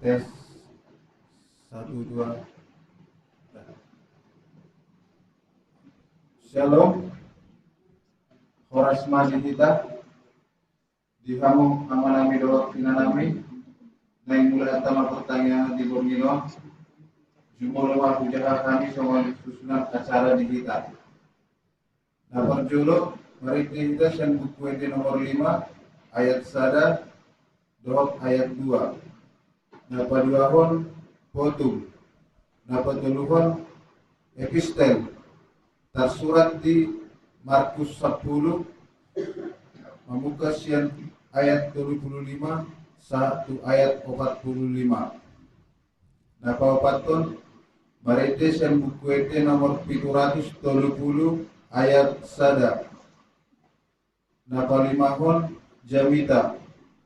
Tes 1 2. Shalom. Horas madi kita di kamu amanami doa pinanami naik mulai atama pertanyaan di Bornino jumlah waktu jahat kami soal susunan acara di kita. Nah perjuluk mari kita yang buku itu nomor 5 ayat 1 doa ayat 2. Nah paduahon potum. Nah patuluhon epistel tersurat di Markus 10 membuka sian ayat 25 satu ayat 45. Nah papaton marete sian buku ete nomor 730 ayat 1. Nah palimahon jamita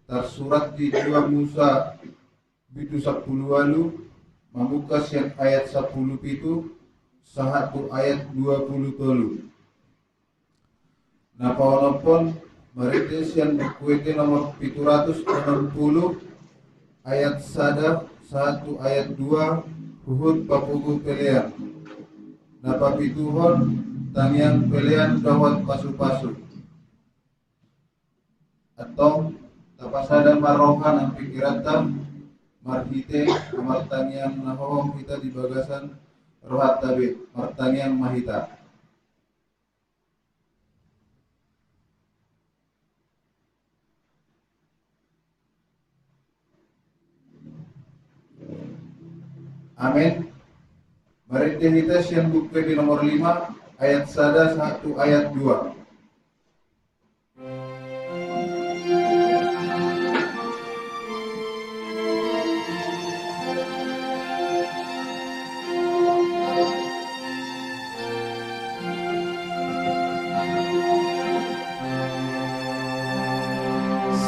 tersurat di 2 Musa bitu 10 walu membuka sian ayat 10 pitu satu ayat 20. Nah pawanopon marite sian buku itu nomor 760 ayat 1 ayat 2 huhut papugu pelean. Nah papituhon tangian pelean dawat pasu-pasu atau tapasada marohan ang pikiratan marhite amartangian nahohong kita di bagasan rohat tabit martangian mahita. Amin. Mari kita siang buku di nomor 5 ayat 1 ayat 2.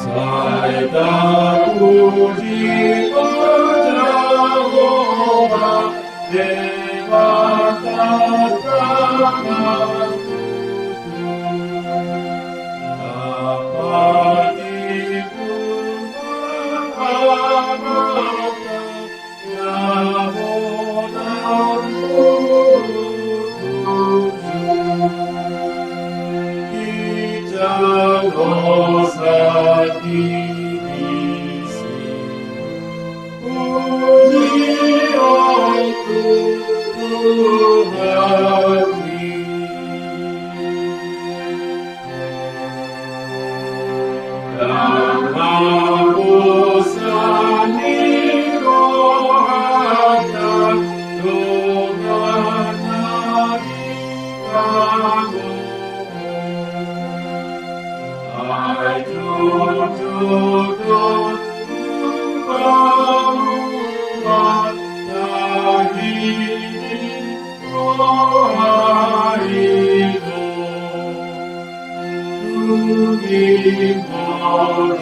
Saita puji Jehovah, Dewa Tatakan dapat diperharapan nabonan Ijang dosa diisi puji untuk Tuhan dan hapusani rohatan Tuhan dari kamu. Hai jujur umat daging roh hidup Tugi moro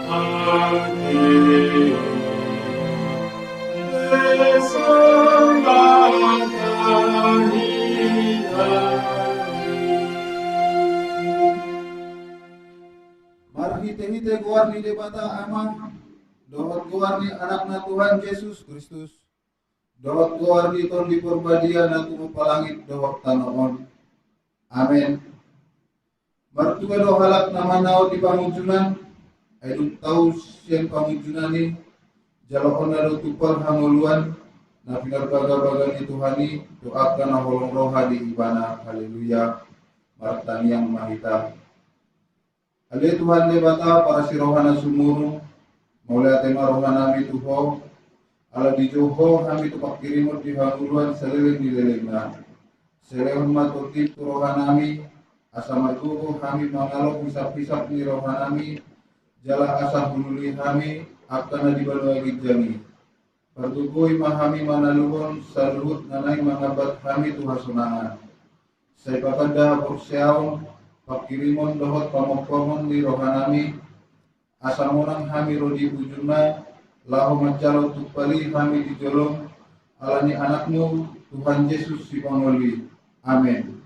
hati Bersembahkan Marhite-hite guarni debata amang dohot guarni anakna Tuhan Yesus Kristus dohot guarni ton di perbadia na tumupalangit dohot tanoon. Amin. Martuga do halak nama nao di pamujunan ay tau siang pamujunan ni jaloon na do tupal hanguluan na pinarbaga-baga ni Tuhani doakan na holong roha di ibana. Haleluya. Martani yang mahita. Ale Tuhan lebata para si rohana sumuru maula tema rohana mi tuho ala di joho kami tupak kirimot di hanguluan seleleng di lelengna selehon matutip tu rohana mi asa martuho kami mangalok pisap-pisap ni rohana mi jala asa hululi kami akan di baluagid jami pertukoy mahami manaluhon saluhut nanay mangabat kami tuhasunangan say papanda porseaon pakirimon dohot pamokpamon di rohanami asamonang hami rodi ujuna lahu mancalo tupali hami dijolong alani anakmu Tuhan Yesus si pangoli. Amin.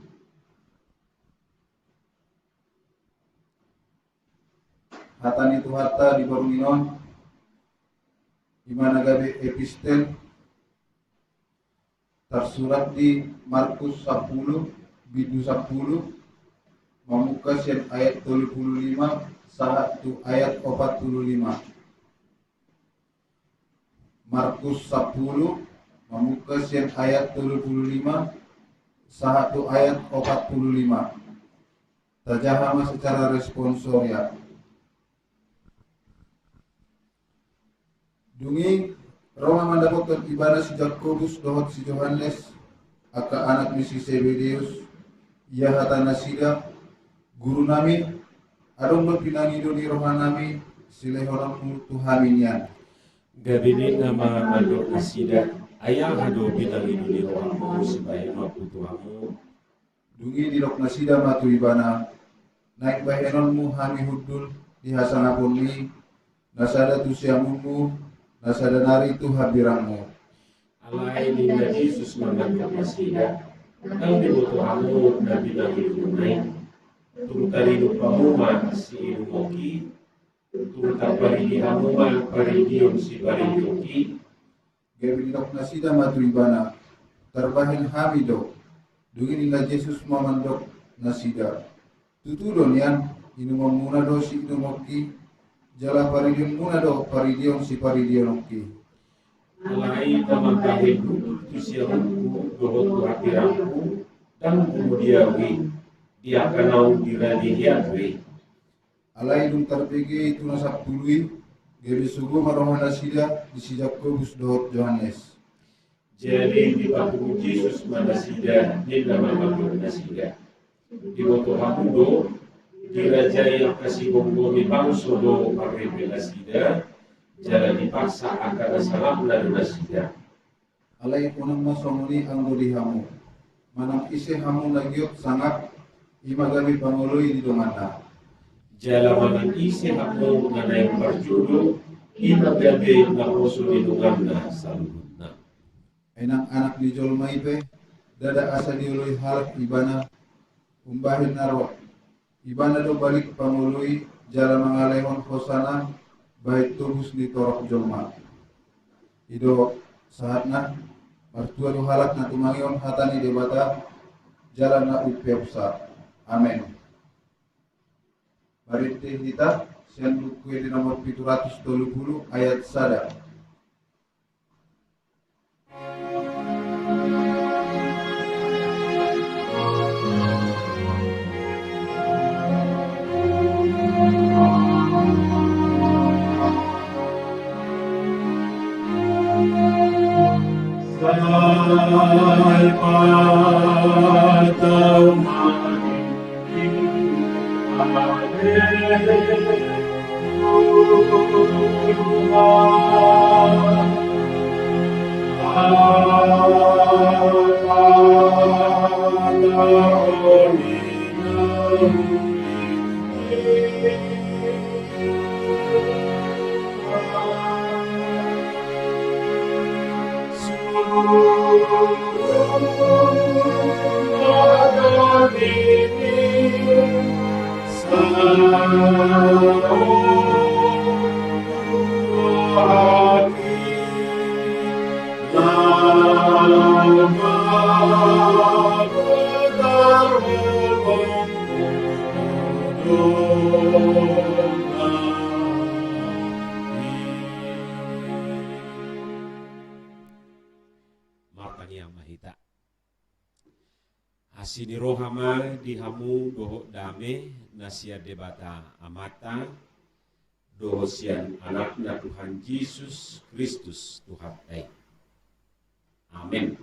Hatani tu hatta di Bornginon Imana gabe epistel tersurat di Markus 10 bidu 10 memuka sian ayat 35 satu ayat 45. Markus 10 memuka sian ayat 35 satu ayat 45. Tajahama secara responsoria. Dungi Roma mendapatkan ibadah si Jakobus dohot si Yohanes aka anak misi Zebedeus ia hata nasida guru nami adong berpinangido di roha nami silehoran Tuhaminian Gabini nama ado nasida ayah ado pinangido di rohamu supaya aku Tuhamu. Dungi di rok nasida matu ibana naik bahenonmu hami hudul di hasangapun mi nasada tusiamunmu nasada nari tu habirangmu. Alai dinda Yesus mengandung nasida kang dibutuhamu na pinangido naik tungtari lupamu ma si inumoki tungtar parigi hamu ma parigion si parigioki. Gabi di rok nasida matu ibana terbahin hamido dungi nila Yesus mamandok nasida tutudon yan inumon muna do si inumoki jala paridion muna do paridion si paridionoki. Alai tamangkahin hukum tu siamuku dohot tu hatiramku dan kemudiawi dia kanau diradihiatwi. Alai dum tarbege itu nasak tului gabi sugu marohana sida di si Jakobus dohot Yohanes. Jadi di paku Yesus manasida di nama makhluk nasida di boto hamudo dirajai kasih gonggomi bangso do parrepe nasida jalan dipaksa akan salam dan nasida. Alai punang masomuni anggo di hamu manang ise hamu nagiot sangak imagami pangului di domana. Jalaman isi hamu nanay parjudo imagabe na poso di dungamna saluhutna. Enang anak di Jolmaipe dada asa diului halak ibana umbahin narwa ibana do balik pangului jala mangalehon hosana baik tubus di torok jolma ido saatna martua do halak na tumangion hatani debata jalan na upepsa. Amin. Barite kita sian buku di nomor 730 ayat sada. Sampai pada mati Martanya mahita asini rohama dihamu doho dame nasia debata amata doho sian anakna Tuhan Yesus Kristus Tuhan ai. Amin.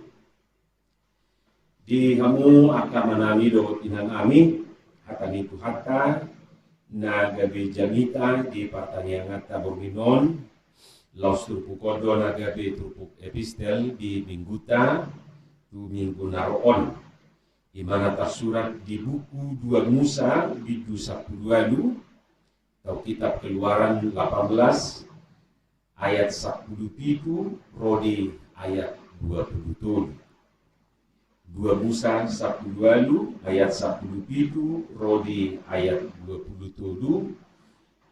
Dihamu akan menami doho tinang ami hatani Tuhata na gabe jamita di pertanyaan taborminon laus trupuk kodo na gabe trupuk epistel di mingguta tu minggu naroon imana tersurat di buku 2 Musa bidu 10 atau kitab Keluaran 18 ayat 17 rodi ayat 27. 2 Musa 10 ayat 17 rodi ayat 27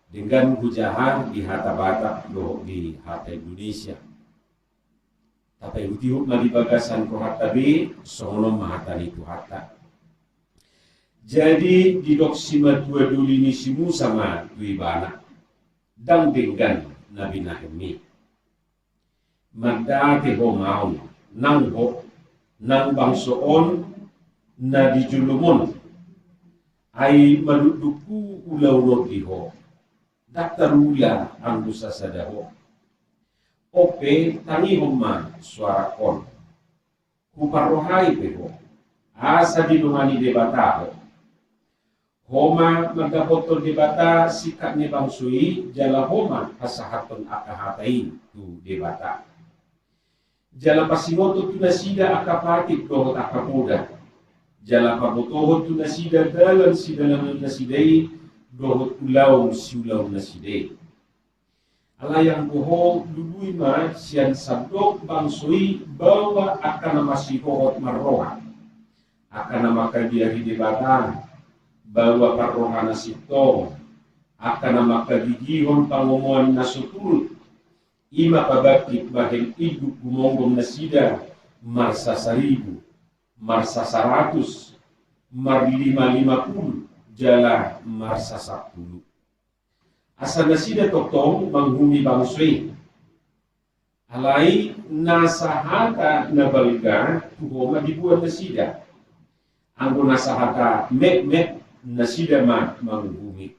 dengan hujahan di hata Batak do di hata Indonesia. Tapi utiuk mali bagasan ko hata B, sono mahatan itu hata. Jadi di doksima tua duli ni simu sama tui bana dang dengan Nabi Nahemi. Magdate ho maun nang ho nang bangsoon na di julumon ay maluduku ulaw roti ho. Daktarula ang dusa sa daho. Ope tangi man suara kon. Kuparohay peho. Asa dinumani debata ho. Homa magkapotol debata sikat ni bangsui jala homa asahaton akahatain tu debata. Jala pasimoto tu nasida akapatit dohot akamuda. Jala pabotohot tu nasida dalam sidalam nasidai dohot ulaw siulaw nasidai. Alayang bohong dului ma sian sabdok bangsui bawa akan masihohot marroha. Akan makadiari debata bahwa parohana sito akan makagigihon pangomoan nasuturut ima pabakit bahel ibu gumonggom nasida marsa 1000 marsa 100 mar 550 jala marsa 10 asa nasida totong manghumi bangsui alai nasahata nabalga tuhoma dibuat nasida anggo nasahata mek nasida manghumi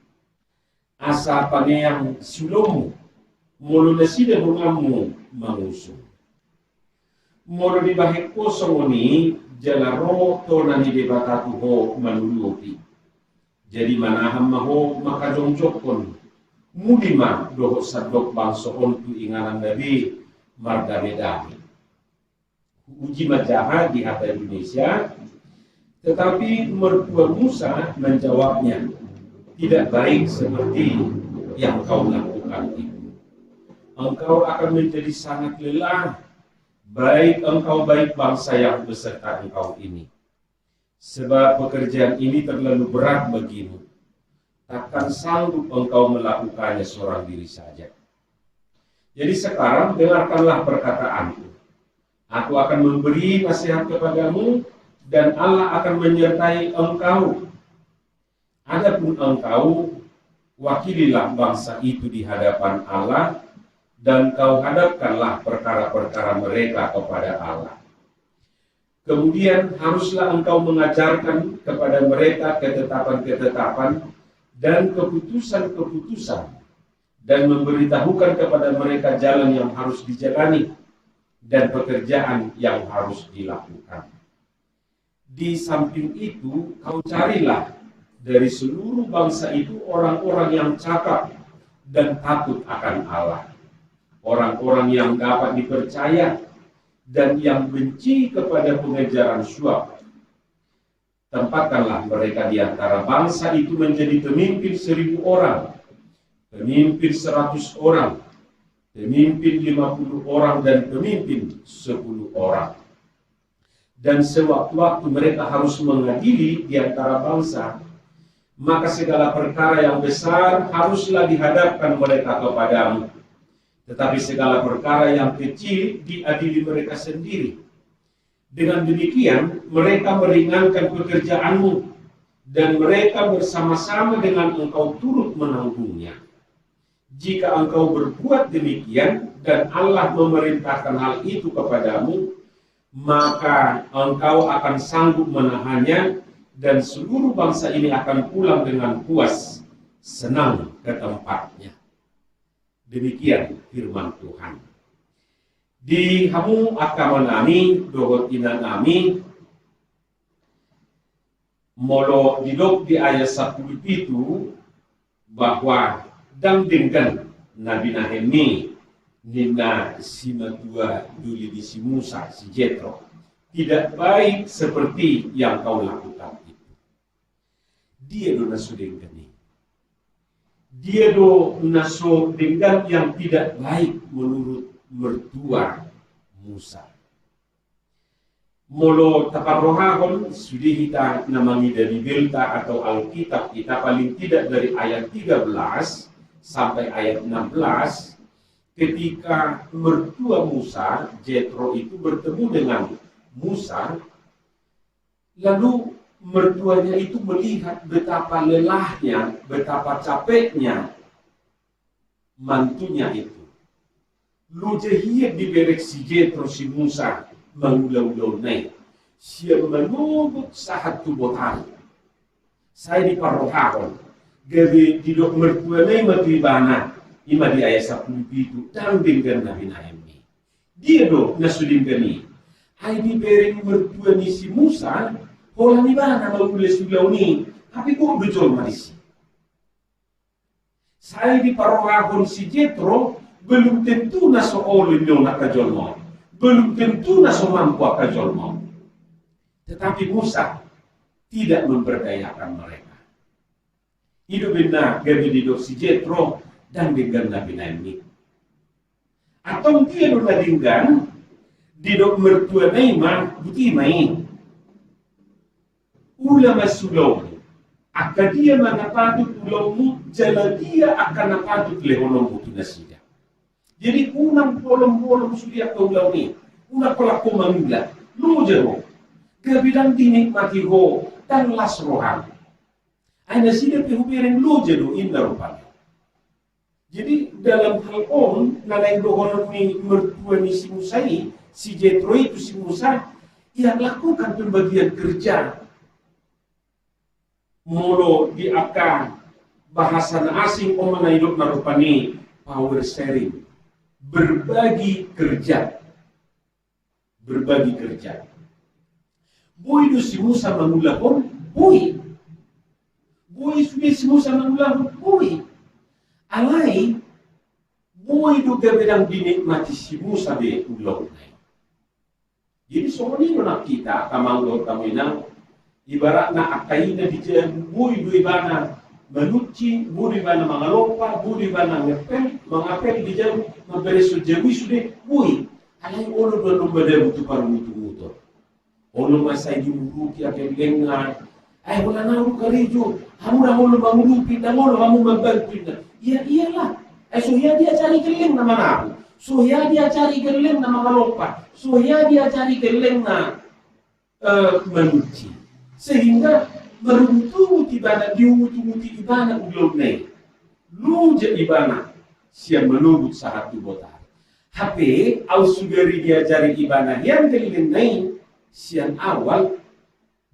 asa paneyang sulomu molo nasida mengamu mangusung molo di bahek kosong ini jalaro to nani debatatu ho manuluti jadi manaham maho makajongcokon mudima doho sadok bangso ontu inganan Nabi mardame-dame uji majaha di hata Indonesia. Tetapi mertua Musa menjawabnya, tidak baik seperti yang kau lakukan itu. Engkau akan menjadi sangat lelah, baik engkau baik bangsa yang beserta engkau ini. Sebab pekerjaan ini terlalu berat bagimu. Takkan sanggup engkau melakukannya seorang diri saja. Jadi sekarang dengarkanlah perkataanku. Aku akan memberi nasihat kepadamu, dan Allah akan menyertai engkau. Adapun engkau, wakililah bangsa itu di hadapan Allah, dan kau hadapkanlah perkara-perkara mereka kepada Allah. Kemudian haruslah engkau mengajarkan kepada mereka ketetapan-ketetapan dan keputusan-keputusan, dan memberitahukan kepada mereka jalan yang harus dijalani, dan pekerjaan yang harus dilakukan. Di samping itu, kau carilah dari seluruh bangsa itu orang-orang yang cakap dan takut akan Allah. Orang-orang yang dapat dipercaya dan yang benci kepada pengejaran suap. Tempatkanlah mereka di antara bangsa itu menjadi pemimpin 1000 orang, pemimpin 100 orang, pemimpin 50 orang, dan pemimpin 10 orang. Dan sewaktu-waktu mereka harus mengadili di antara bangsa, maka segala perkara yang besar haruslah dihadapkan mereka kepadamu. Tetapi segala perkara yang kecil diadili mereka sendiri. Dengan demikian, mereka meringankan pekerjaanmu, dan mereka bersama-sama dengan engkau turut menanggungnya. Jika engkau berbuat demikian, dan Allah memerintahkan hal itu kepadamu, maka engkau akan sanggup menahannya, dan seluruh bangsa ini akan pulang dengan puas, senang ke tempatnya. Demikian firman Tuhan. Di hamu akamanami dohot inanami molo didok di ayat 10 itu bahwa dengan Nabi Nahemi nina simatua duli di si Musa si Jetro tidak baik seperti yang kau lakukan itu. Dia do naso dengan ini. Dia do naso dengan yang tidak baik menurut mertua Musa. Molo taparrohahon sudah kita namangi dari Belta atau Alkitab kita paling tidak dari ayat 13 sampai ayat 16, ketika mertua Musa, Jethro itu bertemu dengan Musa, lalu mertuanya itu melihat betapa lelahnya, betapa capeknya mantunya itu. Lu jahiyat di berek si Jethro si Musa mengulau-ulau naik. Siya menubuk sahat tubotan. Saya di parohahon. Gabi di dok mertua naik matibana. Ima di ayat 10 itu. Tambingkan Nabi Nahemi. Dia do nasulim kami. Ay di berek mertua ni si Musa. Hola ni bana mengulis ulau ni. Tapi kok bejol marisi. Saya di parohahon si Jethro. Belum tentu na seoleh nyo nakajolmo. Belum tentu na semampu akajolmo. Tetapi Musa tidak memberdayakan mereka. Hidup benar gabi didok si Jethro dan dengan Nabi Naimi. Atau dia do nadinggan didok mertua Naima buti main. Ulama sulong. Aka dia manapatut ulangmu jala dia akan napatut lehonom buti nasida. Jadi unang bolong-bolong sudah kau lau ni, unang pelaku manggila, lu jero, kebilang dinikmati ho dan las rohan. Aina sida pihubirin lu jero indah rupanya. Jadi dalam hal on, nanay dohonon ni mertua ni si Musa ini, si Jethro itu si Musa, ia lakukan pembagian kerja. Molo di akan bahasa asing omanay dok narupani power sharing. Berbagi kerja. Boy do si Musa mangulahon, boy sudah si Musa mangulahon, boy. Alai, boy do gabedang dinikmati si Musa be ulau nai. Jadi semua ini nak kita kamanggo taminang ibarat na akaina di jalan boy do ibana menuci, budi bana mangalopa, budi bana ngepel, mangapel di jauh, memberesu jawi sudah, bui. Alai olo do nombada butu paru mutu. Olo masai di muruki akan lengan. Wala na ulu karijo, hamu na olo mangurupi, na olo hamu membantu. Iya iyalah. So ya dia cari geleng na manapu. So ya dia cari geleng na mangalopa. So ya dia cari geleng na menuci. Sehingga meruntuti ibana diumuti ibana ulang nai lu je ibana siang menubut sahat botar HP au sugeri diajari ibana yang kelilin nai siang awal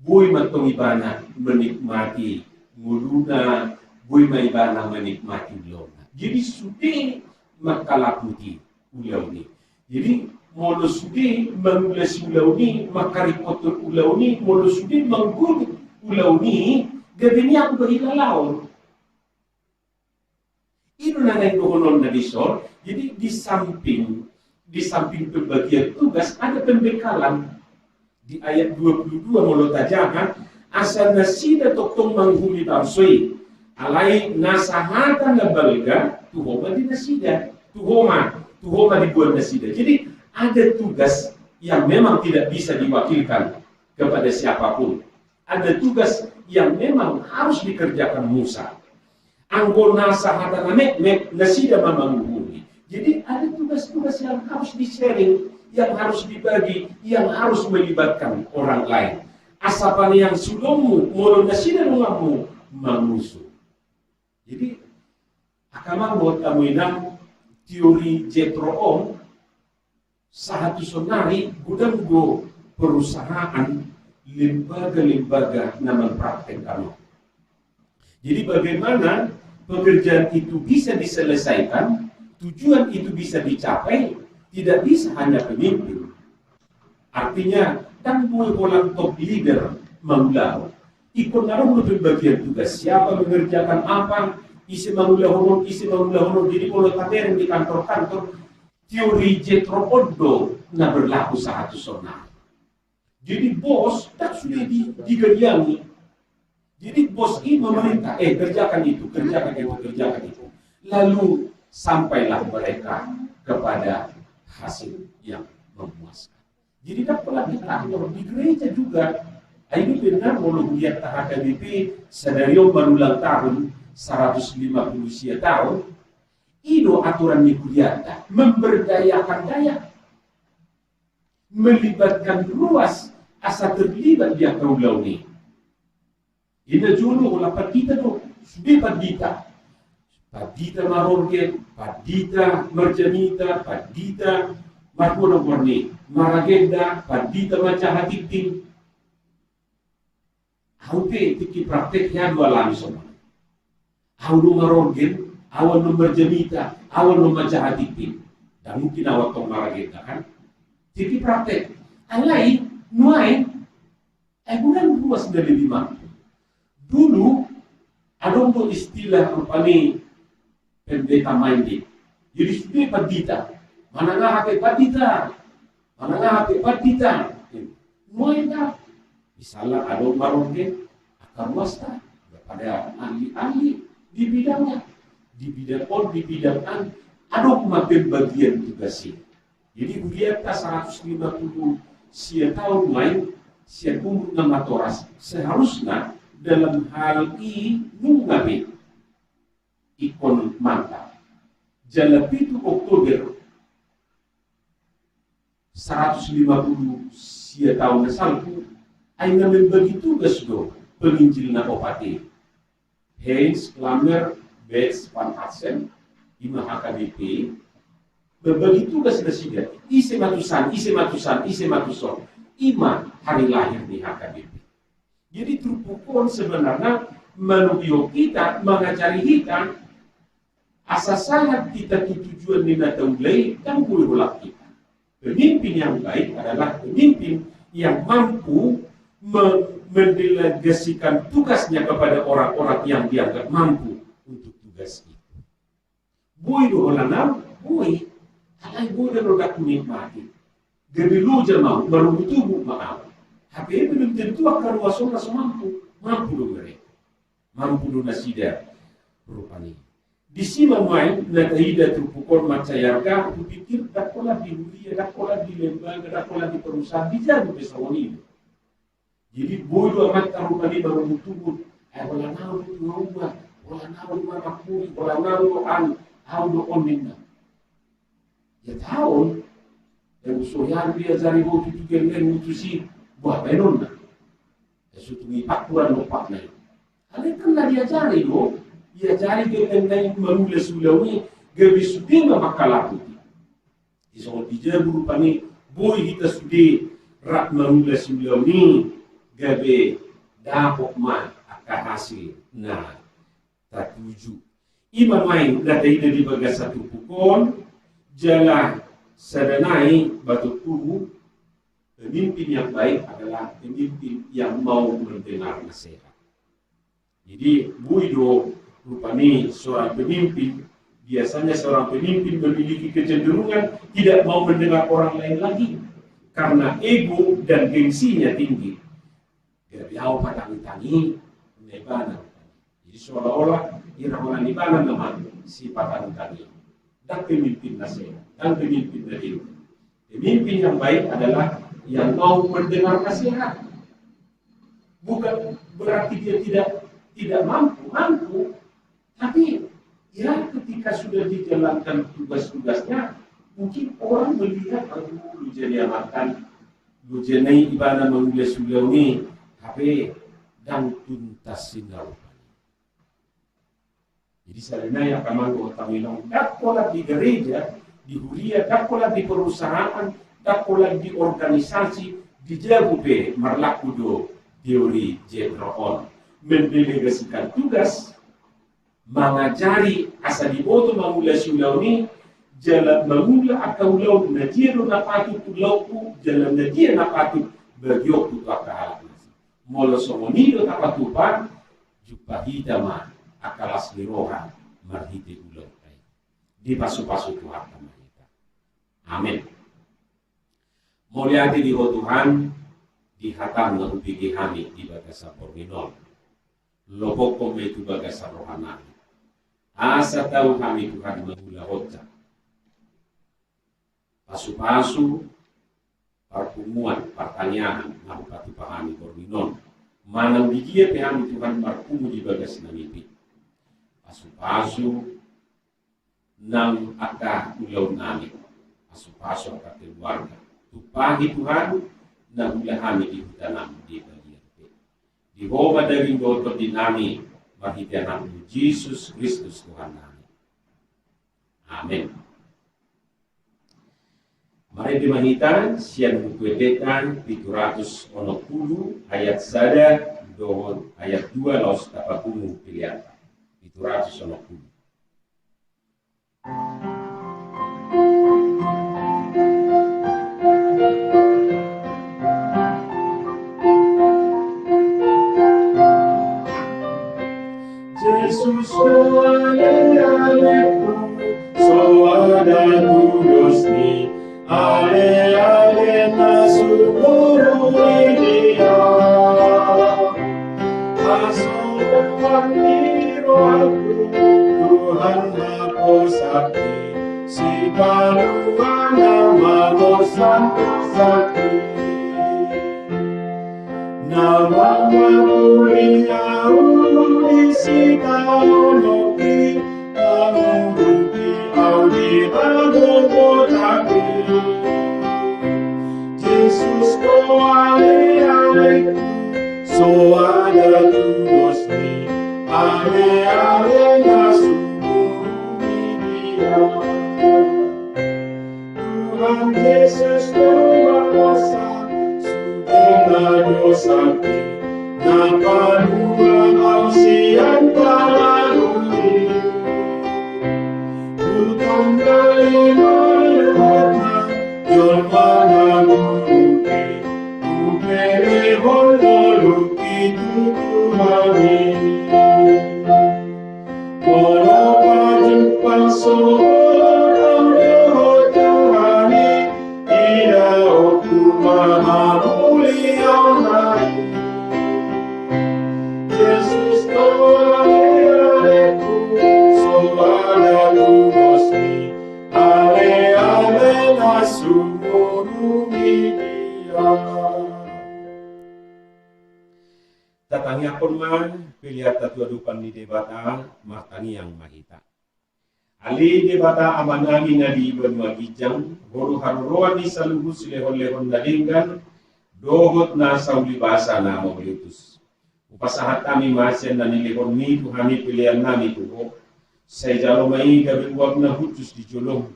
boy matong ibana menikmati muluna boy ma ibana menikmati ulona. Jadi sudah makalaputi ulau ni. Jadi molo sudah mengulas ulau ni makaripotol ulau ni molo sudah menggulut ulau ni, gabi aku berhilalau. Itu nangai dohonon na disor. Jadi di samping pembagian tugas ada pembekalan di ayat 22 mulut tajakan asal nasida toktong manghumi barsoi alai nasahata nabalga tuhoma di nasida tuhoma dibuat nasida. Jadi ada tugas yang memang tidak bisa diwakilkan kepada siapapun. Ada tugas yang memang harus dikerjakan Musa. Anggona sahata namek nasida mamangguhuni. Jadi ada tugas-tugas yang harus di-sharing, yang harus dibagi, yang harus melibatkan orang lain. Asapan yang sulungmu, mulu nasida nungamu, mangusu. Jadi, akamang buat kamu inang teori Jethro on, sahatu sonari, gudang go perusahaan lembaga-lembaga na mempraktekkan. Jadi bagaimana pekerjaan itu bisa diselesaikan, tujuan itu bisa dicapai, tidak bisa hanya pemimpin. Artinya, dan orang top leader mengulang. Ikut naruh pembagian tugas, siapa mengerjakan apa, isi mengulang, jadi kalau katering di kantor-kantor, teori Jethro Odo na berlaku satu sonar. Jadi bos tak sudah digeriangi. Jadi bos ini memerintah, kerjakan itu. Lalu sampailah mereka kepada hasil yang memuaskan. Jadi tak pernah di kantor, di gereja juga. Ini benar mau lihat HKBP senario berulang tahun 150 tahun. Ido aturan nikuriata memberdayakan daya, melibatkan luas asa terlibat dia kaulau ni. Ina jono olah padita do, sudah padita marorgen, padita merjanita, padita marmona warni, maragenda, padita macahatiting. Haute tiki praktek ya dua lami semua. Hau marorgen, awan merjanita, awan macahatiting. Dan mungkin awak tong maragenda kan? Tiki praktek. Alai, nuai, bulan luas dari lima. Dulu ada untuk istilah rupani pendeta minded. Jadi sudah padita, mana ngah padita, muaita. Misalnya ada marongge akar wasta pada ahli-ahli di bidangnya, di bidang ada kematian bagian tugasnya. Jadi dia 150 sia tahun lain sia umur 6 toras seharusnya dalam hal ini nungabe ikon mantap. Jala 7 Oktober 150 sia tahun salku aina membagi tugas do penginjil na opati Heinz Klammer Betz van Assen ima HKBP berbagi tugas dasiga ise matusan ima hari lahir di HKBP. Jadi Trupukon sebenarnya menuju kita, mengajari kita asas sangat kita tujuan nina taulai dan boleh kita. Pemimpin yang baik adalah pemimpin yang mampu mendelegasikan tugasnya kepada orang-orang yang dianggap mampu untuk tugas itu. Boy do holanam, boy, alai boy dan rodak menikmati. Gabi lu jamau, baru tubuh maaf. Tapi belum tentu akan wasona mampu do mereka. Mampu do nasida rupani. Di sini main nataida Trupukon macayarga kupikir dakola di Huria, dakola di lembaga, dakola di perusahaan dijaga besawoni. Jadi bodoh amat rupani baru tubuh. Wala nau di rumah, wala nau di makuri, wala nau do onina. Ya tahun yang usuhan dia cari waktu juga dengan mutusi buah benon na. Sutungi paktuan lupak na. Ada kan dia cari do, dia cari dengan menulis ulawi gabi sudah makalaku. Isong dijab rupani boy kita sudah rak menulis ulawi gabi dapok man akan hasil na tatuju. Iman main data ini di bagas satu pukon jalan serenai batu tubuh. Pemimpin yang baik adalah pemimpin yang mau mendengar nasihat. Jadi buido rupani seorang pemimpin, biasanya seorang pemimpin memiliki kecenderungan tidak mau mendengar orang lain lagi karena ego dan gengsinya tinggi. Gabiau patang-tangi nebana. Jadi seolah-olah iraman nebana nama si patang-tangi. Dan pemimpin nasihat, dan pemimpin dari pemimpin yang baik adalah yang mau mendengar nasihat. Bukan berarti dia tidak mampu, tapi ya ketika sudah dijalankan tugas-tugasnya, mungkin orang melihat lu jadi amatkan, lu jadi ibadah menulis sulau ni, tapi dan tuntas sinau. Jadi salina yang kamang otamilong dakola di gereja, di huria, dakola di perusahaan, dakola di organisasi, di jagupe marlaku do teori Jebroon mendelegasikan tugas, mengajari asa diboto mangula siulau ni, jalan mangula akaulau na dia do napatu tulauku, jalan na dia napatu bagyoku tu akahalak nasi. Molo somonido tapatupan, jupahidama akalas lirohan marhiti ulau kai. Di pasu-pasu Tuhan kita. Amin. Mulia di Tuhan dihatam na upigi kami di bagasa porminon. Lobok kami itu bagasa rohanani. Asa tahu kami Tuhan mengula hotsa. Pasu-pasu perkumuan pertanyaan na upati pahami porminon. Manang bigia pehami Tuhan markumu di bagasa namipi. Pasu-pasu nang aka ulaw namin. Paso-paso ka keluarga. Tupahi Tuhan na ulahami di hutanam di bagian pe. Di homa daring doto di nami mahitianan Yesus Kristus Tuhan namin. Amen. Mari dimahitan siang bukwedetan 780 ayat sada dohon ayat 2 laus tapapunu pilihan 780. Jesus ale aleku so ada tudos ni ale ale na sumuru dia asuhan niro aku Tuhan Maha Sakti si panuan nama santo sakti nama mulia si taologi amuruki audi agogotaku Jesus ko ale aleku so ada tudos ni ale ale nasumurumi dia Tuhan Yesus kuasa sudah dosaku napanua ausian palalui Utong kali maluhna Yon managuruki Upere honoluki tutuhani Wala pajupang sohor Tuhan ida oku mahamuli ang hari Jesus ko aleku so ada tugas ni ale ale na sumurumi dia. Tatangi akon man pilihat tatuadupan di debata martani yang mahita. Ali debata amanami na di benua gijang boru haruroan di saluhus lehon-lehon dalinggan dohot na sauli basa na mobilitus. Upasahat kami masyan na nilihon ni Tuhani pilihan nami tuho. Say jalo mai gabi uwag na hutus di julong.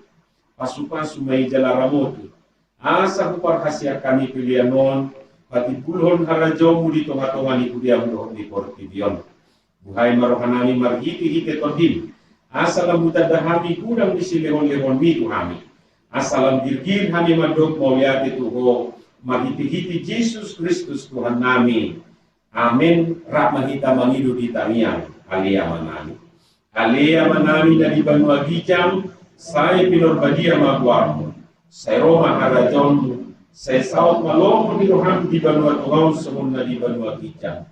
Pasu-pasu may jalaramoto. Asa hupar hasya kami pilihan non. Pati pulhon harajaw mo dito hatongan ni Kudiam doon di Portibion. Buhay marohanami marhiti-hiti todim. Asa lambutan dahami kurang di silihon-lihon mi Tuhami. Asa lamgirgir hami madog mauliati tuho. Marhiti-hiti Jesus Kristus Tuhan nami. Amin. Rahmahita mangidu di tamiang alia manami. Alia manami na di Banua Gijang saya pinorbadia maguarmo. Saya Roma harajon saya saut malong di roham di Banua Tuhaun semun na di Banua Gijang.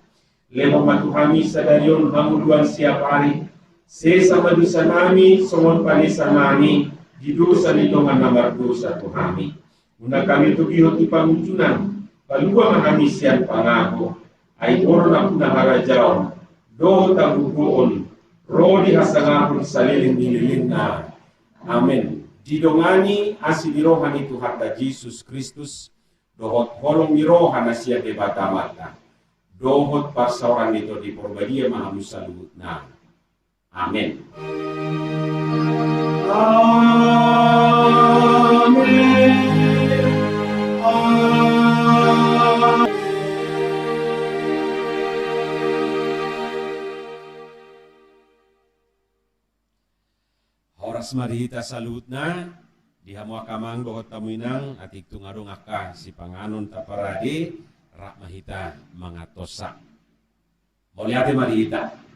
Lemo matuhami sadarion hamuluan siap hari. Saya sama dosa nami semun panisa nami di dosa di tongan namar dosa Tuhami. Una kami tu gihoti pangucunan. Palua mahami sian pangago. Ay orna puna harajao do tabubuon rodi hasangapun saliling nililin na amen didongani asilirohan itu hatta Jesus Kristus dohot holong mirohan asia debata mata dohot parsauran itu di porbadia mahamusalut na amen Horas marihita salut na di hamwa kamang dohot tamuinang atik tungarong aka si panganon taparade rak mahita mga tosa. Moliate marihita.